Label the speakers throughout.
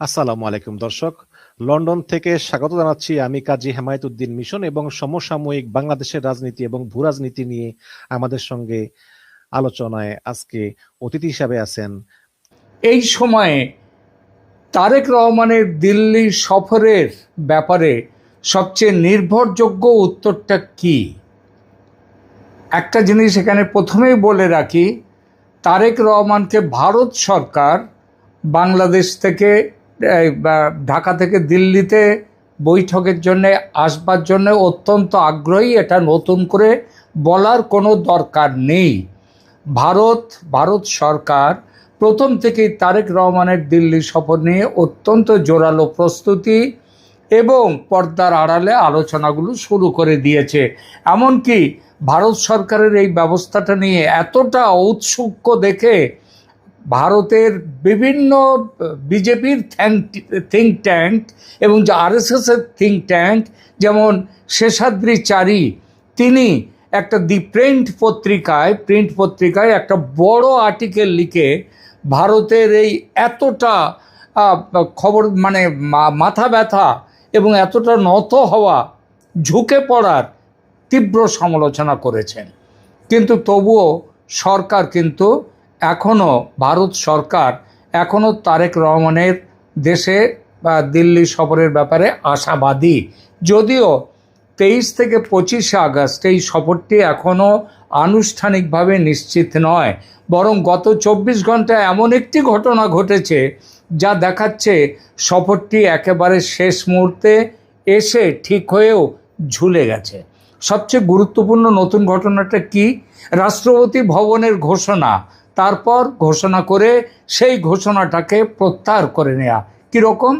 Speaker 1: আসসালামু আলাইকুম দর্শক। লন্ডন থেকে স্বাগত জানাচ্ছি আমি কাজী হেমায়েতুদ্দিন মিশন এবং সমসাময়িক বাংলাদেশের রাজনীতি এবং ভূরাজনীতি নিয়ে আমাদের সঙ্গে আলোচনায় আজকে অতিথি হিসাবে আছেন।
Speaker 2: এই সময়ে তারেক রহমানের দিল্লি সফরের ব্যাপারে সবচেয়ে নির্ভরযোগ্য উত্তরটা কি? একটা জিনিস এখানে প্রথমেই বলে রাখি, তারেক রহমানকে ভারত সরকার বাংলাদেশ থেকে ঢাকা থেকে দিল্লিতে বৈঠকের জন্য আসবার জন্য অত্যন্ত আগ্রহী। এটা নতুন করে বলার কোনো দরকার নেই। ভারত সরকার প্রথম থেকেই তারেক রহমানের দিল্লি সফর নিয়ে অত্যন্ত জোরালো প্রস্তুতি এবং পর্দার আড়ালে আলোচনাগুলো শুরু করে দিয়েছে। এমনকি ভারত সরকারের এই ব্যবস্থাটা নিয়ে এতটা ঔৎসুক্য দেখে ভারতের বিভিন্ন বিজেপির থিঙ্ক ট্যাঙ্ক এবং যে আরএসএসের থিঙ্ক ট্যাঙ্ক, যেমন শেষাদ্রিচারী, তিনি একটা দি প্রিন্ট পত্রিকায় একটা বড় আর্টিকেল লিখে ভারতের এই এতটা খবর মানে মাথা ব্যথা এবং এতটা নত হওয়া, ঝুঁকে পড়ার তীব্র সমালোচনা করেছেন। কিন্তু তবুও সরকার কিন্তু ভারত সরকার এখনও তারেক রহমানের দেশে বা দিল্লি সফরের ব্যাপারে আশাবাদী। যদিও 23 থেকে 25 আগস্ট এই সফরটি এখনও আনুষ্ঠানিকভাবে নিশ্চিত নয়, বরং গত 24 ঘন্টায় এমন একটি ঘটনা ঘটেছে যা দেখাচ্ছে সফরটি একেবারে শেষ মুহূর্তে এসে ঠিক হয়েও ঝুলে গেছে। সবচেয়ে গুরুত্বপূর্ণ নতুন ঘটনাটা কি? রাষ্ট্রপতি ভবনের ঘোষণা, তারপর ঘোষণা করে সেই ঘোষণাটাকে প্রত্যাহার করে নেওয়া। কীরকম?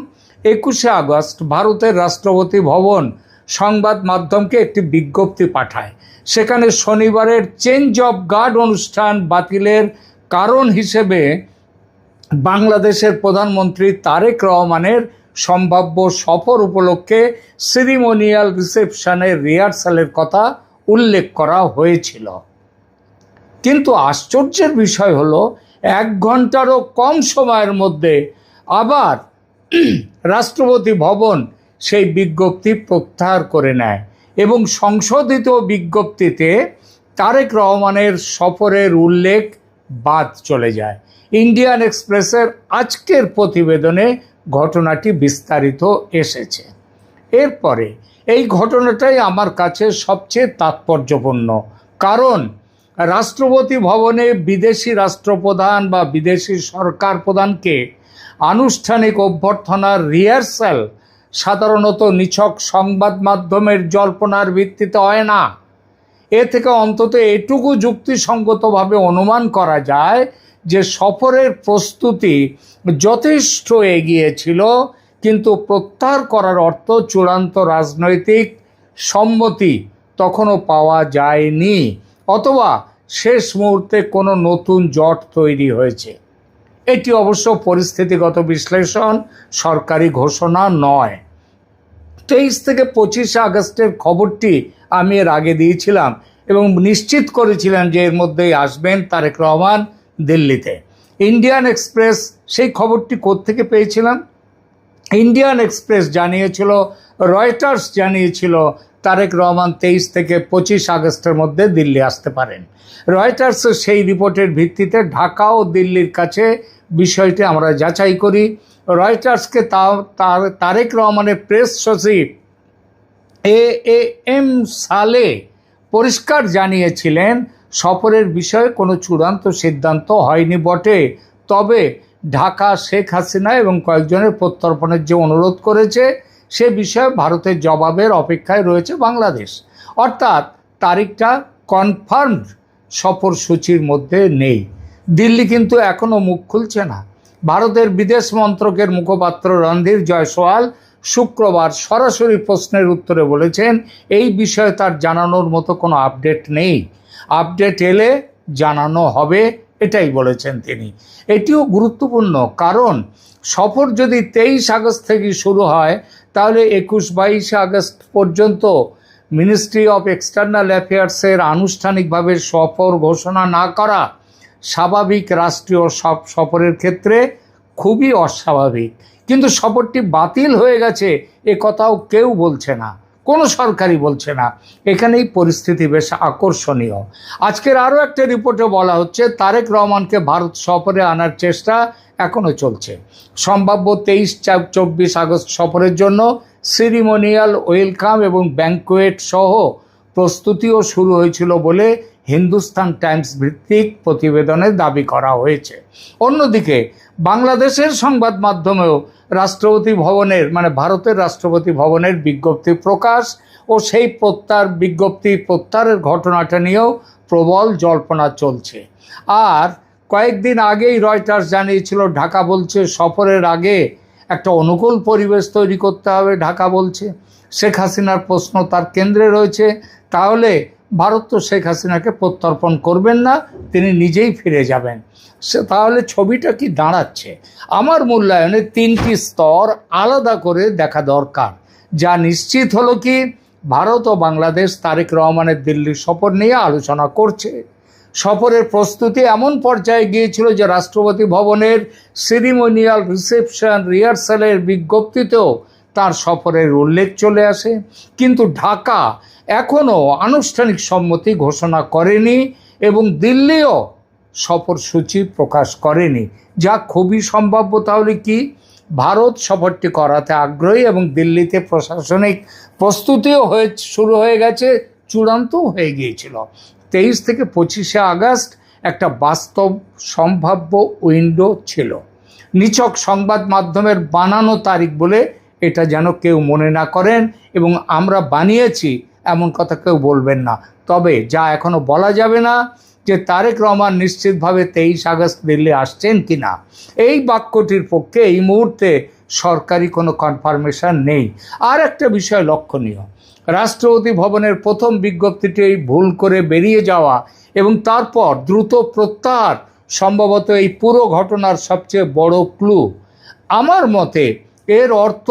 Speaker 2: 21শে আগস্ট ভারতের রাষ্ট্রপতি ভবন সংবাদ মাধ্যমকে একটি বিজ্ঞপ্তি পাঠায়। সেখানে শনিবারের চেঞ্জ অফ গার্ড অনুষ্ঠান বাতিলের কারণ হিসেবে বাংলাদেশের প্রধানমন্ত্রী তারেক রহমানের সম্ভাব্য সফর উপলক্ষে সেরিমোনিয়াল রিসেপশনের রিহার্সালের কথা উল্লেখ করা হয়েছিল। কিন্তু আশ্চর্যের বিষয় হলো, 1 ঘন্টারও কম সময়ের মধ্যে আবার রাষ্ট্রপতি ভবন সেই বিজ্ঞপ্তি প্রত্যাহার করে নেয় এবং সংশোধিত বিজ্ঞপ্তিতে তারেক রহমানের সফরের উল্লেখ বাদ চলে যায়। ইন্ডিয়ান এক্সপ্রেসের আজকের প্রতিবেদনে ঘটনাটি বিস্তারিত এসেছে। এরপরে এই ঘটনাটাই আমার কাছে সবচেয়ে তাৎপর্যপূর্ণ, কারণ রাষ্ট্রপতি ভবনে বিদেশি রাষ্ট্রপ্রধান বা বিদেশি সরকার প্রধানকে আনুষ্ঠানিক অভ্যর্থনার রিহার্সাল সাধারণত নিছক সংবাদ মাধ্যমের জল্পনার ভিত্তিতে হয় না। এ থেকে অন্তত এটুকু যুক্তিসঙ্গতভাবে অনুমান করা যায় যে সফরের প্রস্তুতি যথেষ্ট এগিয়েছিল, কিন্তু প্রত্যাহার করার অর্থ চূড়ান্ত রাজনৈতিক সম্মতি তখনও পাওয়া যায়নি, অথবা শেষ মুহূর্তে কোনো নতুন জট তৈরি হয়েছে। এটি অবশ্য পরিস্থিতিগত বিশ্লেষণ, সরকারি ঘোষণা নয়। 23 থেকে 25 আগস্টের খবরটি আমি এর আগে দিয়েছিলাম এবং নিশ্চিত করেছিলাম যে এর মধ্যেই আসবেন তারেক রহমান দিল্লিতে। ইন্ডিয়ান এক্সপ্রেস সেই খবরটি কোত্থেকে পেয়েছিলাম? ইন্ডিয়ান এক্সপ্রেস জানিয়েছিল, রয়টার্স জানিয়েছিল তারেক রহমান 23 থেকে 25 আগস্টের মধ্যে দিল্লি আসতে পারেন। রয়টার্সের সেই রিপোর্টের ভিত্তিতে ঢাকা ও দিল্লির কাছে বিষয়টি আমরা যাচাই করি। রয়টার্সকে তারেক রহমানের প্রেস সচিব এএম সালে পরিষ্কার জানিয়েছিলেন সফরের বিষয়ে কোনো চূড়ান্ত সিদ্ধান্ত হয়নি বটে, তবে ঢাকা শেখ হাসিনা এবং কয়েকজনের প্রত্যর্পণের যে অনুরোধ করেছে সে বিষয়ে ভারতের জবাবের অপেক্ষায় রয়েছে বাংলাদেশ। অর্থাৎ তারিখটা কনফার্মড সফরসূচির মধ্যে নেই। দিল্লি কিন্তু এখনও মুখ খুলছে না। ভারতের বিদেশ মন্ত্রকের মুখপাত্র রণধীর জয়সওয়াল শুক্রবার সরাসরি প্রশ্নের উত্তরে বলেছেন, এই বিষয়ে তার জানানোর মতো কোনো আপডেট নেই, আপডেট এলে জানানো হবে, এটাই বলেছেন তিনি। এটিও গুরুত্বপূর্ণ, কারণ সফর যদি 23 আগস্ট থেকে শুরু হয় তাহলে 21-22 আগস্ট পর্যন্ত মিনিস্ট্রি অফ এক্সটার্নাল অ্যাফেয়ার্সের আনুষ্ঠানিকভাবে সফর ঘোষণা না করা স্বাভাবিক রাষ্ট্রীয় সফরের ক্ষেত্রে খুবই অস্বাভাবিক। কিন্তু সফরটি বাতিল হয়ে গেছে এ কথাও কেউ বলছে না, কোনো সরকারই বলছে না। এখানেই পরিস্থিতি বেশ আকর্ষণীয়। আজকের আরও একটা রিপোর্টে বলা হচ্ছে তারেক রহমানকে ভারত সফরে আনার চেষ্টা এখনো চলছে। সম্ভাব্য 23-24 আগস্ট সফরের জন্য সেরিমোনিয়াল ওয়েলকাম এবং ব্যাংকোয়েট সহ প্রস্তুতিও শুরু হয়েছিল বলে হিন্দুস্তান টাইমস ভিত্তিক প্রতিবেদনে দাবি করা হয়েছে। অন্যদিকে বাংলাদেশের সংবাদ মাধ্যমেও রাষ্ট্রপতি ভবনের ভারতের রাষ্ট্রপতি ভবনের বিজ্ঞপ্তি প্রকাশ ও সেই বিজ্ঞপ্তি প্রত্যাহারের ঘটনাটা নিয়েও প্রবল জল্পনা চলছে। আর কয়েকদিন আগেই রয়টার্স জানিয়েছিল ঢাকা বলছে সফরের আগে একটা অনুকূল পরিবেশ তৈরি করতে হবে। ঢাকা বলছে শেখ হাসিনার প্রশ্ন তার কেন্দ্রে রয়েছে, তাহলে ভারত তো শেখ হাসিনাকে প্রত্যর্পণ করবেন না, তিনি নিজেই ফিরে যাবেন। তাহলে ছবিটা কি দাঁড়াচ্ছে? আমার মূল্যায়নে 3টি স্তর আলাদা করে দেখা দরকার। যা নিশ্চিত হলো কি, ভারত ও বাংলাদেশ তারেক রহমানের দিল্লি সফর নিয়ে আলোচনা করছে। সফরের প্রস্তুতি এমন পর্যায়ে গিয়েছিল যে রাষ্ট্রপতি ভবনের সেরিমোনিয়াল রিসেপশন রিহার্সালের বিজ্ঞপ্তিতেও তার সফরের উল্লেখ চলে আসে। কিন্তু ঢাকা এখনও আনুষ্ঠানিক সম্মতি ঘোষণা করেনি এবং দিল্লিও সফরসূচি প্রকাশ করেনি, যা খুবই সম্ভাব্য। তাহলে কি, ভারত সফরটি করাতে আগ্রহী এবং দিল্লিতে প্রশাসনিক প্রস্তুতিও শুরু হয়ে গেছে, চূড়ান্ত হয়ে গিয়েছিল। 23 থেকে 25 আগস্ট একটা বাস্তব সম্ভাব্য উইন্ডো ছিল। নিছক সংবাদ মাধ্যমের বানানো তারিখ বলে এটা যেন কেউ মনে না করেন, এবং আমরা বানিয়েছি এমন কথা কেউ বলবেন না। তবে যা এখনো বলা যাবে না যে তারেক রহমান নিশ্চিতভাবে 23 আগস্ট দিল্লি আসছেন কিনা। এই বাক্যটির পক্ষে এই মুহূর্তে সরকারি কোনো কনফার্মেশন নেই। আর একটা বিষয় লক্ষণীয়, রাষ্ট্রপতি ভবনের প্রথম বিজ্ঞপ্তিটি ভুল করে বেরিয়ে যাওয়া এবং তারপর দ্রুত প্রত্যাহার সম্ভবত এই পুরো ঘটনার সবচেয়ে বড় ক্লু। আমার মতে এর অর্থ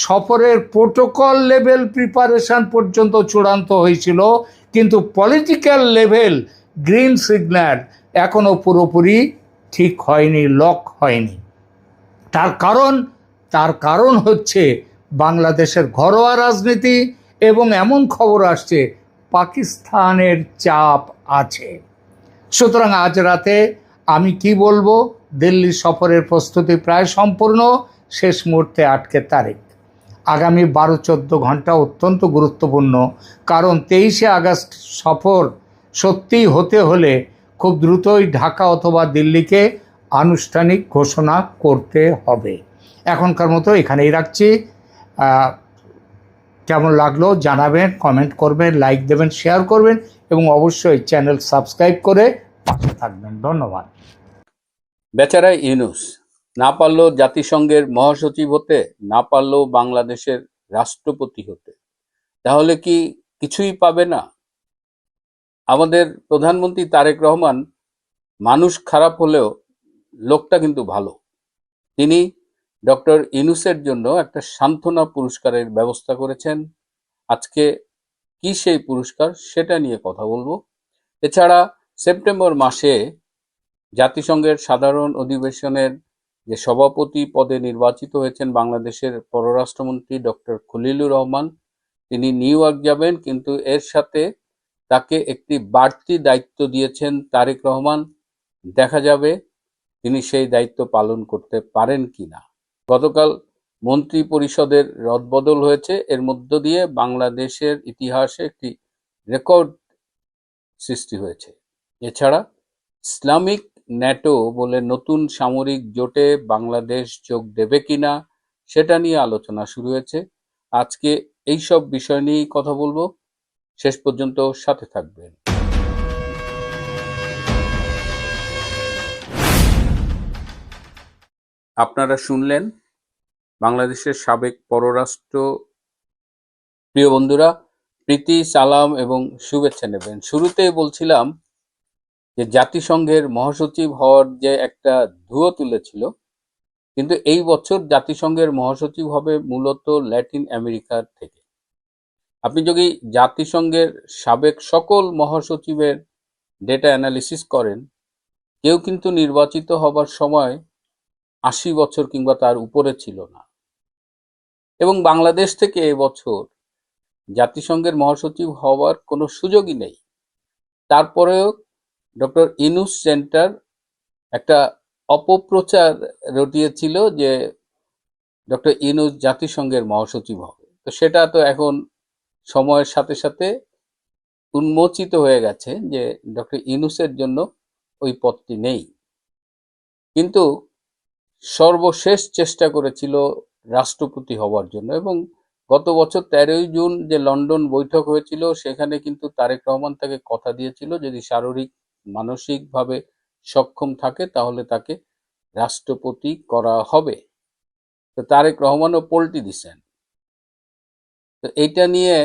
Speaker 2: সফরের প্রোটোকল লেভেল প্রিপারেশন পর্যন্ত চূড়ান্ত হয়েছিল, কিন্তু পলিটিক্যাল লেভেল গ্রিন সিগন্যাল এখনো পুরোপুরি ঠিক হয়নি, লক হয়নি। তার কারণ হচ্ছে বাংলাদেশের ঘরোয়া রাজনীতি এবং এমন খবর আসছে পাকিস্তানের চাপ আছে। সুতরাং আজ রাতে আমি কি বলবো, দিল্লি সফরের প্রস্তুতি প্রায় সম্পূর্ণ, শেষ মুহূর্তে আটকে তারিখ। আগামী 12-14 ঘন্টা অত্যন্ত গুরুত্বপূর্ণ, কারণ 23 আগস্ট সফর সত্যিই হতে হলে খুব দ্রুতই ঢাকা অথবা দিল্লিকে আনুষ্ঠানিক ঘোষণা করতে হবে। এখনকার মতো এখানেই রাখছি। কেমন লাগলো জানাবেন, কমেন্ট করবেন, লাইক দেবেন, শেয়ার করবেন এবং অবশ্যই চ্যানেল সাবস্ক্রাইব করে পাশে থাকবেন। ধন্যবাদ।
Speaker 3: বেচারা ইউনূস না পারলো জাতিসংঘের মহাসচিব হতে, না পারলো বাংলাদেশের রাষ্ট্রপতি হতে, তাহলে কি কিছুই পাবে না? আমাদের প্রধানমন্ত্রী তারেক রহমান মানুষ খারাপ হলেও লোকটা কিন্তু ভালো। তিনি ডক্টর ইউনূসের জন্য একটা সান্ত্বনা পুরস্কারের ব্যবস্থা করেছেন। আজকে কি সেই পুরস্কার সেটা নিয়ে কথা বলবো। এছাড়া সেপ্টেম্বর মাসে জাতিসংঘের সাধারণ অধিবেশনের যে সভাপতি পদে নির্বাচিত হয়েছেন বাংলাদেশের পররাষ্ট্রমন্ত্রী ডক্টর খলিলুর রহমান, তিনি নিউ ইয়র্ক যাবেন, কিন্তু এর সাথে তাকে একটি বাড়তি দায়িত্ব দিয়েছেন তারেক রহমান। দেখা যাবে তিনি সেই দায়িত্ব পালন করতে পারেন কিনা। গতকাল মন্ত্রী পরিষদের রদবদল হয়েছে, এর মধ্য দিয়ে বাংলাদেশের ইতিহাসে একটি রেকর্ড সৃষ্টি হয়েছে। এছাড়া ইসলামিক ন্যাটো বলে নতুন সামরিক জোটে বাংলাদেশ যোগ দেবে কিনা সেটা নিয়ে আলোচনা শুরু হয়েছে। আজকে এইসব বিষয় নিয়েই কথা বলবো, শেষ পর্যন্ত সাথে থাকবেন। আপনারা শুনলেন বাংলাদেশের সাবেক পররাষ্ট্র। প্রিয় বন্ধুরা, প্রীতি, সালাম এবং শুভেচ্ছা নেবেন। শুরুতেই বলছিলাম যে জাতিসংঘের মহাসচিব হওয়ার যে একটা ধুয়ো তুলেছিল, কিন্তু এই বছর জাতিসংঘের মহাসচিব হবে মূলত ল্যাটিন আমেরিকার থেকে। আপনি যদি জাতিসংঘের সাবেক সকল মহাসচিবের ডেটা অ্যানালিসিস করেন, কেউ কিন্তু নির্বাচিত হবার সময় 80 বছর কিংবা তার উপরে ছিল না। এবং বাংলাদেশ থেকে এবছর জাতিসংঘের মহাসচিব হওয়ার কোনো সুযোগই নেই। তারপরেও ডক্টর ইউনূস সেন্টার একটা অপপ্রচার রটিয়েছিল যে ডক্টর ইউনূস জাতিসংঘের মহাসচিব হবে। তো সেটা তো এখন সময়ের সাথে সাথে উন্মোচিত হয়ে গেছে যে ডক্টর ইউনূসের জন্য ওই পদটি নেই। কিন্তু সর্বশেষ চেষ্টা করেছিল রাষ্ট্রপতি হওয়ার জন্য, এবং গত বছর 13ই জুন যে লন্ডন বৈঠক হয়েছিল সেখানে কিন্তু তারেক রহমান তাকে কথা দিয়েছিল যদি শারীরিক মানসিকভাবে সক্ষম থাকে তাহলে তাকে রাষ্ট্রপতি করা হবে। তো তারেক রহমানও পল্টি দিছেন। তো এইটা নিয়ে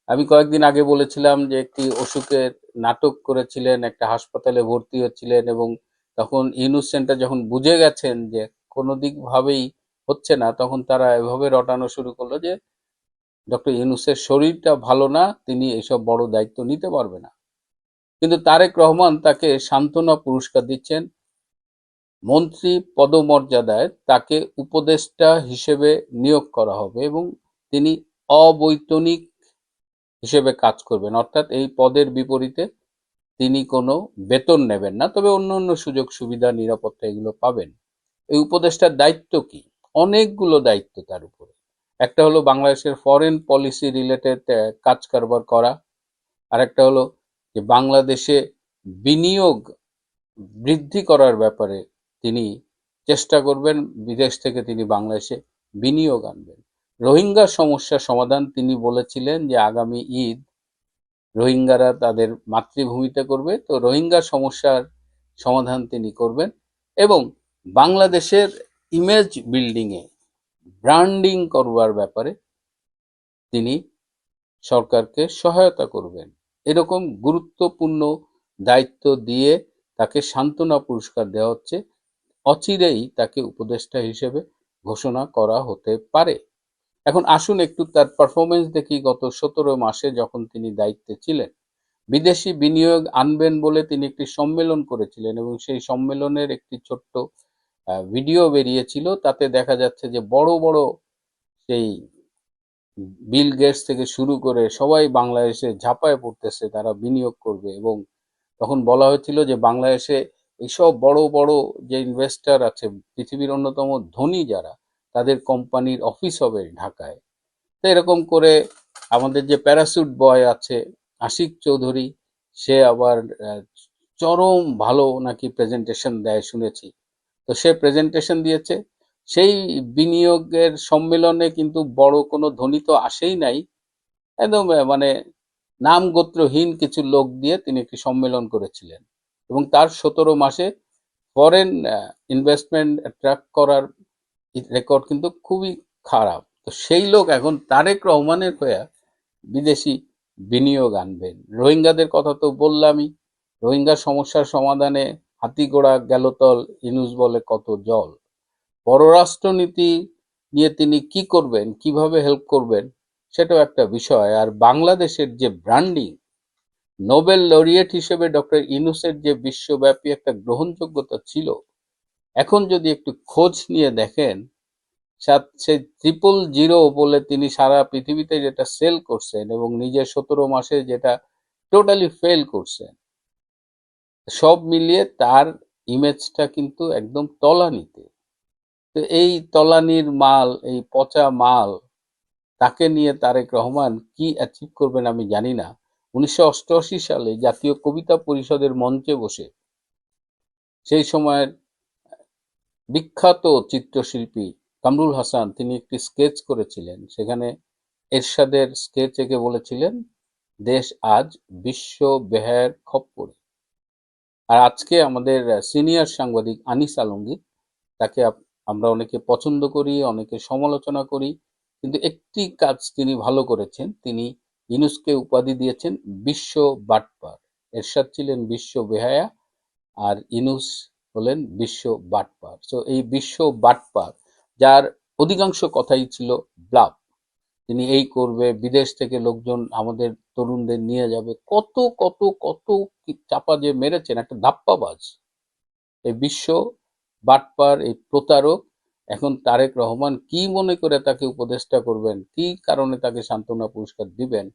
Speaker 3: আমি কয়েকদিন আগে বলেছিলাম যে একটি অসুখের নাটক করেছিলেন, একটা হাসপাতালে ভর্তি হচ্ছিলেন, এবং তখন ইউনূস সেন্টার যখন বুঝে গেছেন যে কোনো দিক ভাবেই হচ্ছে না, তখন তারা এভাবে রটানো শুরু করলো যে ডক্টর ইউনূসের শরীরটা ভালো না, তিনি এইসব বড় দায়িত্ব নিতে পারবে না। কিন্তু তারেক রহমান তাকে সান্ত্বনা পুরস্কার দিচ্ছেন, মন্ত্রী পদমর্যাদায় তাকে উপদেষ্টা হিসেবে নিয়োগ করা হবে এবং তিনি অবৈতনিক হিসেবে কাজ করবেন, অর্থাৎ এই পদের বিপরীতে তিনি কোনো বেতন নেবেন না, তবে অন্য অন্য সুযোগ সুবিধা নিরাপত্তা এগুলো পাবেন। এই উপদেষ্টার দায়িত্ব কি? অনেকগুলো দায়িত্ব তার উপরে। একটা হলো বাংলাদেশের ফরেন পলিসি রিলেটেড কাজ কারবার করা, আর একটা হলো যে বাংলাদেশে বিনিয়োগ বৃদ্ধি করার ব্যাপারে তিনি চেষ্টা করবেন, বিদেশ থেকে তিনি বাংলাদেশে বিনিয়োগ আনবেন। রোহিঙ্গা সমস্যার সমাধান তিনি বলেছিলেন যে আগামী ঈদ রোহিঙ্গারা তাদের মাতৃভূমিতে করবে, তো রোহিঙ্গা সমস্যার সমাধান তিনি করবেন এবং বাংলাদেশের ইমেজ বিল্ডিংয়ে ব্র্যান্ডিং করবার ব্যাপারে তিনি সরকারকে সহায়তা করবেন। এরকম গুরুত্বপূর্ণ দায়িত্ব দিয়ে তাকে সান্ত্বনা পুরস্কার দেওয়া হচ্ছে। অচিরেই তাকে উপদেষ্টা হিসেবে ঘোষণা করা হতে পারে। এখন আসুন একটু তার পারফরমেন্স দেখি গত 17 মাসে যখন তিনি দায়িত্বে ছিলেন। বিদেশি বিনিয়োগ আনবেন বলে তিনি একটি সম্মেলন করেছিলেন এবং সেই সম্মেলনের একটি ছোট্ট ভিডিও বেরিয়েছিল। তাতে দেখা যাচ্ছে যে বড় বড় সেই বিল গেটস থেকে শুরু করে সবাই বাংলাদেশে ঝাঁপায় পড়তেছে, তারা বিনিয়োগ করবে। এবং তখন বলা হয়েছিল যে বাংলাদেশে এইসব বড় বড় যে ইনভেস্টর আছে, পৃথিবীর অন্যতম ধনী যারা, তাদের কোম্পানির অফিস হবে ঢাকায়। তো এরকম করে আমাদের যে প্যারাসুট বয় আছে আশিক চৌধুরী, সে আবার চরম ভালো নাকি প্রেজেন্টেশন দেয় শুনেছি। তো সে প্রেজেন্টেশন দিয়েছে। সেই বিনিয়োগের সম্মেলনে কিন্তু বড় কোনো ধনী তো আসেই নাই, একদম মানে নাম গোত্রহীন কিছু লোক দিয়ে তিনি একটি সম্মেলন করেছিলেন এবং তার 17 মাসে ফরেন ইনভেস্টমেন্ট অ্যাট্রাক্ট করার রেকর্ড কিন্তু খুবই খারাপ। তো সেই লোক এখন তারেক রহমানের হয়ে বিদেশি বিনিয়োগ আনবেন। রোহিঙ্গাদের কথা তো বললামই, রোহিঙ্গা সমস্যার সমাধানে হাতিগোড়া গেলতল, ইউনূস বলে কত জল। পররাষ্ট্রনীতি নিয়ে তিনি কি করবেন, কিভাবে হেল্প করবেন, সেটাও একটা বিষয়। আর বাংলাদেশের যে ব্র্যান্ডিং, নোবেল লরিয়েট হিসেবে ডক্টর ইউনূসের যে বিশ্বব্যাপী একটা গ্রহণযোগ্যতা ছিল, এখন যদি একটু খোঁজ নিয়ে দেখেন, সেই 000 বলে তিনি সারা পৃথিবীতে যেটা সেল করছেন এবং নিজের 17 মাসে যেটা টোটালি ফেল করছেন, সব মিলিয়ে তার ইমেজটা কিন্তু একদম তলানিতে। তো এই তলানির মাল, এই পচা মাল, তাকে নিয়ে তারেক রহমান কি অ্যাচিভ করবেন আমি জানি না। 1988 সালে জাতীয় কবিতা পরিষদের মঞ্চে বসে সেই সময়ের বিখ্যাত চিত্রশিল্পী কামরুল হাসান তিনি একটি স্কেচ করেছিলেন। সেখানে এরশাদের স্কেচ এঁকে বলেছিলেন, দেশ আজ বিশ্ব বেহায়ার খপ্পরে। আর আজকে আমাদের সিনিয়র সাংবাদিক আনিস আলমগীর, তাকে আমরা অনেকে পছন্দ করি, অনেকে সমালোচনা করি, কিন্তু একটি কাজ তিনি ভালো করেছেন, তিনি ইউনূসকে উপাধি দিয়েছেন বিশ্ব বাটপার। এরশাদ ছিলেন বিশ্ব বেহায়া আর ইউনূস হলেন বিশ্ব বাটপার। সো এই বিশ্ব বাটপার, যার অধিকাংশ কথাই ছিল ব্লাফ, তিনি এই করবে, বিদেশ থেকে লোকজন আমাদের তরুণদের নিয়ে যাবে, কত কত কত চাপা যে মেরেছেন, একটা ধাপ্পাবাজ। এই বিশ্ব বাটপার, এই প্রতারক, এখন তারেক রহমান কি মনে করে তাকে উপদেষ্টা করবেন, কি কারণে তাকে সান্ত্বনা পুরস্কার দিবেন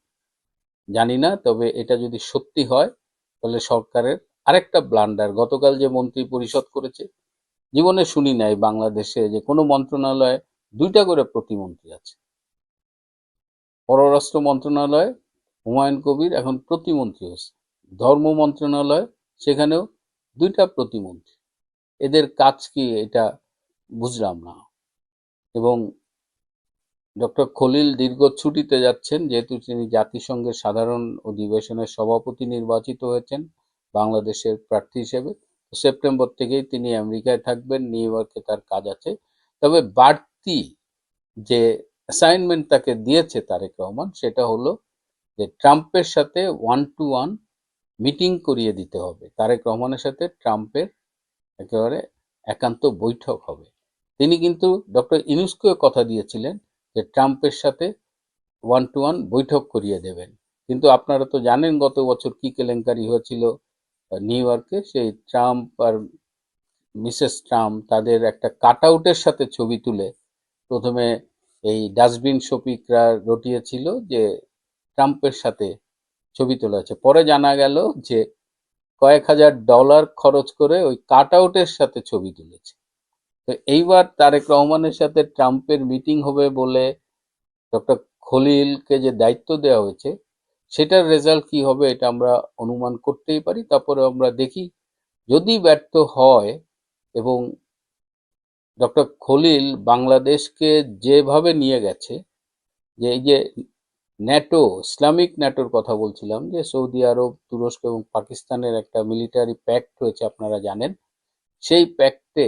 Speaker 3: জানি না। তবে এটা যদি সত্যি হয় তাহলে সরকারের আরেকটা ব্লান্ডার। গতকাল যে মন্ত্রী পরিষদ করেছে, জীবনে শুনি নাই বাংলাদেশে যে কোনো মন্ত্রণালয়ে 2টা করে প্রতিমন্ত্রী আছে। পররাষ্ট্র মন্ত্রণালয় হুমায়ুন কবির এখন প্রতিমন্ত্রী হয়েছে, ধর্ম মন্ত্রণালয় সেখানেও 2টা প্রতিমন্ত্রী। এদের কাজ কি এটা বুঝলাম না। এবং ডক্টর খলিল দীর্ঘ ছুটিতে যাচ্ছেন, যেহেতু তিনি জাতিসংঘের সাধারণ অধিবেশনের সভাপতি নির্বাচিত হয়েছেন বাংলাদেশের প্রার্থী হিসেবে। সেপ্টেম্বর থেকেই তিনি আমেরিকায় থাকবেন, নিউ ইয়র্কে তার কাজ আছে। তবে বাড়তি যে অ্যাসাইনমেন্ট তাকে দিয়েছে তারেক রহমান, সেটা হলো যে ট্রাম্পের সাথে 1-to-1 মিটিং করিয়ে দিতে হবে। তারেক রহমানের সাথে ট্রাম্পের একেবারে একান্ত বৈঠক হবে। তিনি কিন্তু ডক্টর ইউনূসকেও কথা দিয়েছিলেন যে ট্রাম্পের সাথে 1-to-1 বৈঠক করিয়ে দেবেন। কিন্তু আপনারা তো জানেন গত বছর কি কেলেঙ্কারি হয়েছিল নিউ ইয়র্কে। সেই ট্রাম্প আর মিসেস ট্রাম্প তাদের একটা কাট আউটের সাথে ছবি তুলে প্রথমে এই ডাস্টবিন শফিকরা রটিয়েছিল যে ট্রাম্পের সাথে ছবি তোলা আছে। পরে জানা গেল যে কয়েক হাজার ডলার খরচ করে ওই কাট আউটের সাথে ছবি তুলেছে। তো এইবার তারেক রহমানের সাথে ট্রাম্পের মিটিং হবে বলে ডক্টর খলিলকে যে দায়িত্ব দেওয়া হয়েছে, সেটার রেজাল্ট কি হবে এটা আমরা অনুমান করতেই পারি। তারপরে আমরা দেখি, যদি ব্যর্থ হয় এবং ডক্টর খলিল বাংলাদেশকে যেভাবে নিয়ে গেছে, যে এই যে ন্যাটো, ইসলামিক ন্যাটোর কথা বলছিলাম, যে সৌদি আরব, তুরস্ক এবং পাকিস্তানের একটা মিলিটারি প্যাক্ট হয়েছে আপনারা জানেন। সেই প্যাক্টে,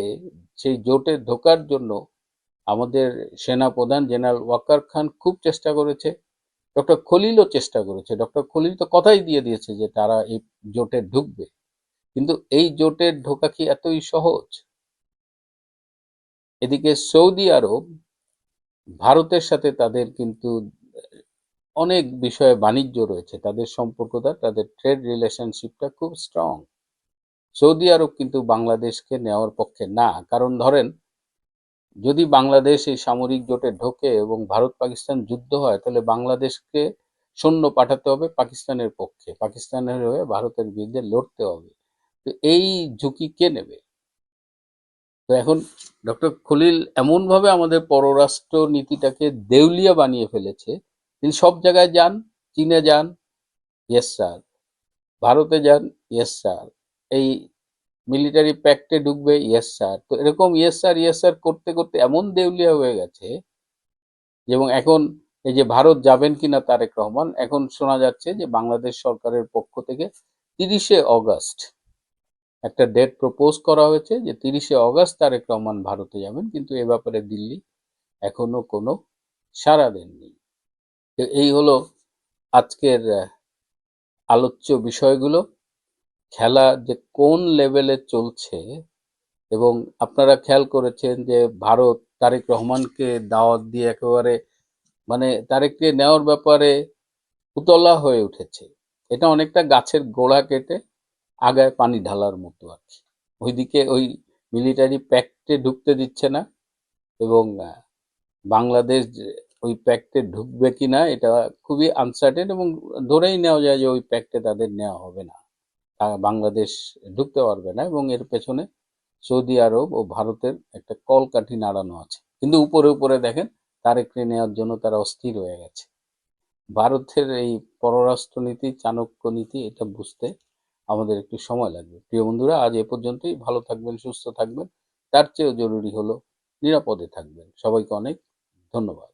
Speaker 3: সেই জোটে ঢোকার জন্য আমাদের সেনাপ্রধান জেনারেল ওয়াকার খান খুব চেষ্টা করেছে, ডক্টর খলিলও চেষ্টা করেছে। ডক্টর খলিল তো কথাই দিয়ে দিয়েছে যে তারা এই জোটে ঢুকবে। কিন্তু এই জোটে ঢোকা কি এতই সহজ? এদিকে সৌদি আরব, ভারতের সাথে তাদের কিন্তু অনেক বিষয়ে বাণিজ্য রয়েছে, তাদের সম্পর্কটা, তাদের ট্রেড রিলেশনশিপটা খুব স্ট্রং। সৌদি আরব কিন্তু বাংলাদেশকে নেওয়ার পক্ষে না। কারণ ধরেন, যদি বাংলাদেশ এই সামরিক জোটে ঢোকে এবং ভারত পাকিস্তান যুদ্ধ হয়, তাহলে বাংলাদেশকে সৈন্য পাঠাতে হবে পাকিস্তানের পক্ষে, পাকিস্তানের হয়ে ভারতের বিরুদ্ধে লড়তে হবে। তো এই ঝুঁকি কে নেবে? তো এখন ডক্টর খলিল এমনভাবে আমাদের পররাষ্ট্র নীতিটাকে দেউলিয়া বানিয়ে ফেলেছে। তিনি সব জায়গায় যান, চীনে যান, ইয়েস স্যার, ভারতে যান, ইয়েস স্যার, এই মিলিটারি প্যাক্টে ঢুকবে, ইয়েস স্যার। তো এরকম ইয়েস স্যার ইয়েস স্যার করতে করতে এমন দেউলিয়া হয়ে গেছে। এবং এখন এই যে ভারত যাবেন কিনা তারেক রহমান, এখন শোনা যাচ্ছে যে বাংলাদেশ সরকারের পক্ষ থেকে 30শে অগস্ট একটা ডেট প্রপোজ করা হয়েছে, যে 30শে অগস্ট তারেক রহমান ভারতে যাবেন। কিন্তু এ ব্যাপারে দিল্লি এখনো কোনো সাড়া দেননি। তো এই হলো আজকের আলোচ্য বিষয়গুলো। খেলা যে কোন লেভেলে চলছে, এবং আপনারা খেয়াল করেছেন যে ভারত তারেক রহমানকে দাওয়াত দিয়ে একেবারে মানে তারেককে নেওয়ার ব্যাপারে উতলা হয়ে উঠেছে। এটা অনেকটা গাছের গোড়া কেটে আগায় পানি ঢালার মতো আর কি। ওইদিকে ওই মিলিটারি প্যাক্টে ঢুকতে দিচ্ছে না, এবং বাংলাদেশ ওই প্যাক্টে ঢুকবে কিনা এটা খুবই আনসার্টেন, এবং ধরেই নেওয়া যায় যে ওই প্যাক্টে তাদের নেওয়া হবে না, বাংলাদেশ ঢুকতে পারবে না। এবং এর পেছনে সৌদি আরব ও ভারতের একটা কলকাঠি নাড়ানো আছে। কিন্তু উপরে উপরে দেখেন তারেককে নেওয়ার জন্য তারা অস্থির হয়ে গেছে। ভারতের এই পররাষ্ট্রনীতি, চাণক্য নীতি, এটা বুঝতে আমাদের একটু সময় লাগবে। প্রিয় বন্ধুরা, আজ এ পর্যন্তই। ভালো থাকবেন, সুস্থ থাকবেন, তার চেয়েও জরুরি হলো নিরাপদে থাকবেন। সবাইকে অনেক ধন্যবাদ।